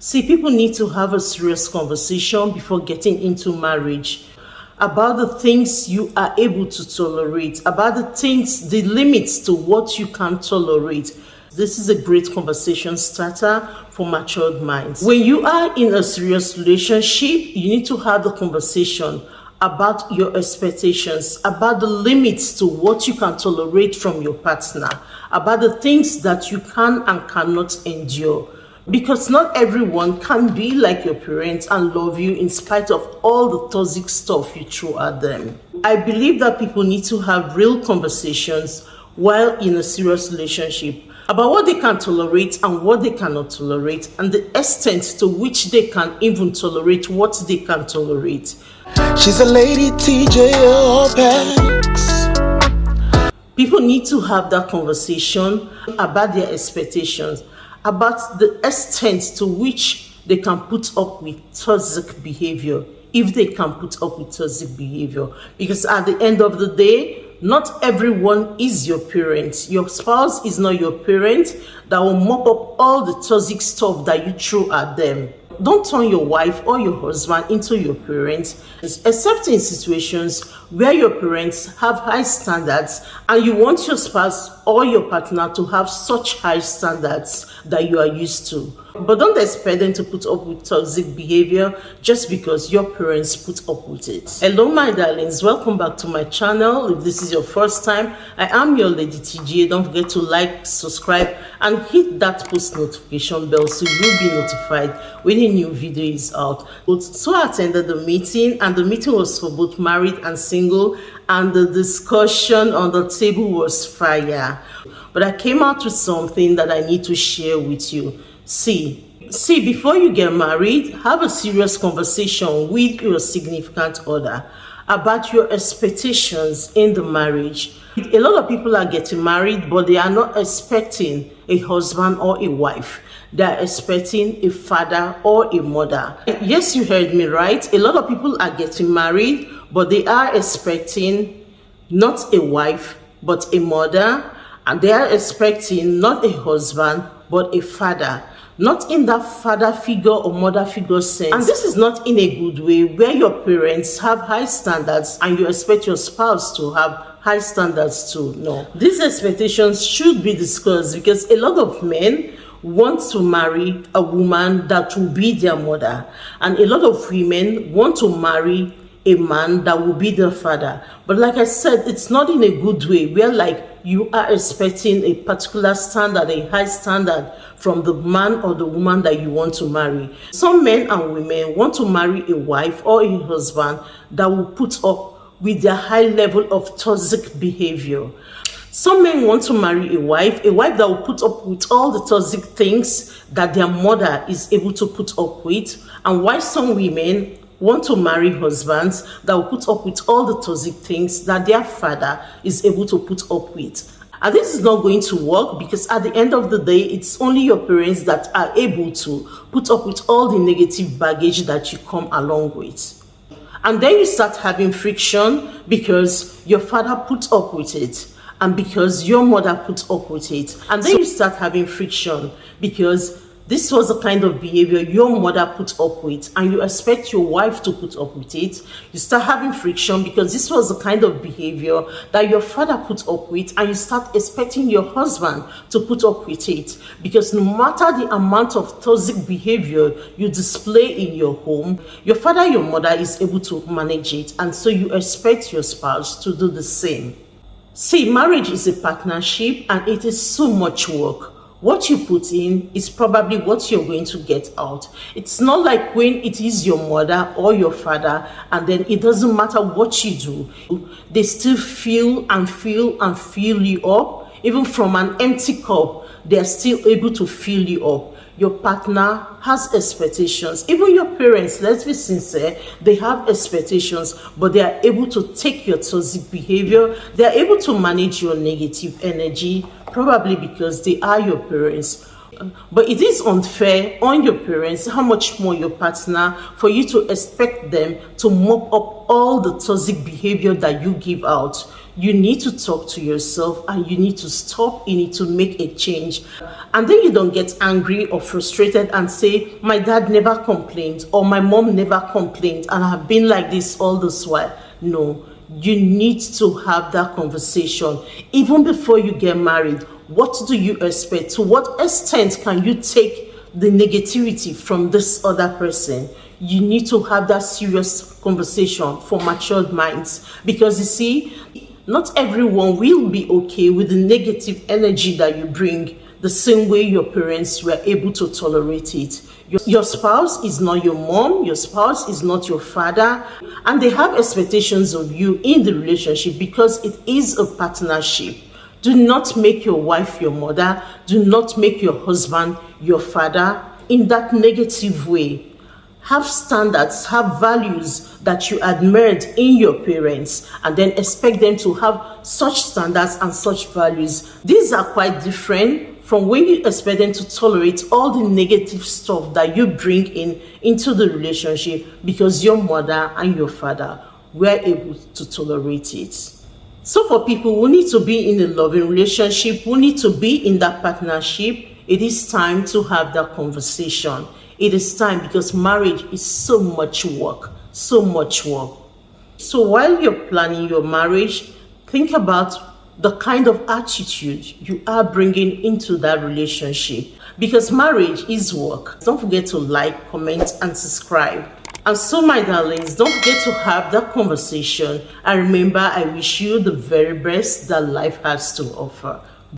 See, people need to have a serious conversation before getting into marriage about the things you are able to tolerate, about the limits to what you can tolerate. This is a great conversation starter for matured minds. When you are in a serious relationship, you need to have the conversation about your expectations, about the limits to what you can tolerate from your partner, about the things that you can and cannot endure. Because not everyone can be like your parents and love you in spite of all the toxic stuff you throw at them. I believe that people need to have real conversations while in a serious relationship about what they can tolerate and what they cannot tolerate, and the extent to which they can even tolerate what they can tolerate. She's a lady tgaopex. People need to have that conversation about their expectations, about the extent to which they can put up with toxic behavior, if they can put up with toxic behavior. Because at the end of the day, not everyone is your parent. Your spouse is not your parent that will mop up all the toxic stuff that you throw at them. Don't turn your wife or your husband into your parents, except in situations where your parents have high standards and you want your spouse or your partner to have such high standards that you are used to. But don't expect them to put up with toxic behavior just because your parents put up with it. Hello my darlings, welcome back to my channel. If this is your first time, I am your Lady TGA. Don't forget to like, subscribe and hit that post notification bell so you'll be notified when a new video is out. So I attended the meeting, and the meeting was for both married and single, and the discussion on the table was fire. But I came out with something that I need to share with you. See, before you get married, have a serious conversation with your significant other about your expectations in the marriage. A lot of people are getting married, but they are not expecting a husband or a wife. They are expecting a father or a mother. Yes, you heard me right. A lot of people are getting married, but they are expecting not a wife, but a mother. And they are expecting not a husband, but a father. Not in that father figure or mother figure sense. And this is not in a good way, where your parents have high standards and you expect your spouse to have high standards too. No. These expectations should be discussed, because a lot of men want to marry a woman that will be their mother. And a lot of women want to marry a man that will be their father. But like I said, it's not in a good way, where like you are expecting a particular standard, a high standard from the man or the woman that you want to marry. Some men and women want to marry a wife or a husband that will put up with their high level of toxic behavior. Some men want to marry a wife that will put up with all the toxic things that their mother is able to put up with. And while some women want to marry husbands that will put up with all the toxic things that their father is able to put up with. And this is not going to work, because at the end of the day, it's only your parents that are able to put up with all the negative baggage that you come along with. And then you start having friction because your father put up with it, and because your mother put up with it. And then you start having friction because this was the kind of behavior your mother put up with, and you expect your wife to put up with it. You start having friction because this was the kind of behavior that your father put up with, and you start expecting your husband to put up with it. Because no matter the amount of toxic behavior you display in your home, your father, your mother is able to manage it, and so you expect your spouse to do the same. See, marriage is a partnership, and it is so much work. What you put in is probably what you're going to get out. It's not like when it is your mother or your father, and then it doesn't matter what you do. They still feel you up. Even from an empty cup, they're still able to fill you up. Your partner has expectations. Even your parents, let's be sincere, they have expectations, but they are able to take your toxic behavior. They are able to manage your negative energy, probably because they are your parents. But it is unfair on your parents, how much more your partner, for you to expect them to mop up all the toxic behavior that you give out. You need to talk to yourself and you need to stop. You need to make a change. And then you don't get angry or frustrated and say, my dad never complained or my mom never complained and I've been like this all this while. No, you need to have that conversation. Even before you get married, what do you expect? To what extent can you take the negativity from this other person? You need to have that serious conversation for matured minds, because you see, not everyone will be okay with the negative energy that you bring the same way your parents were able to tolerate it. Your spouse is not your mom, your spouse is not your father, and they have expectations of you in the relationship because it is a partnership. Do not make your wife your mother. Do not make your husband your father in that negative way. Have standards, have values that you admired in your parents, and then expect them to have such standards and such values. These are quite different from when you expect them to tolerate all the negative stuff that you bring into the relationship because your mother and your father were able to tolerate it. So for people who need to be in a loving relationship, who need to be in that partnership, it is time to have that conversation. It is time, because marriage is so much work, so much work. So while you're planning your marriage, think about the kind of attitude you are bringing into that relationship, because marriage is work. Don't forget to like, comment, and subscribe. And so, my darlings, don't forget to have that conversation. And remember, I wish you the very best that life has to offer.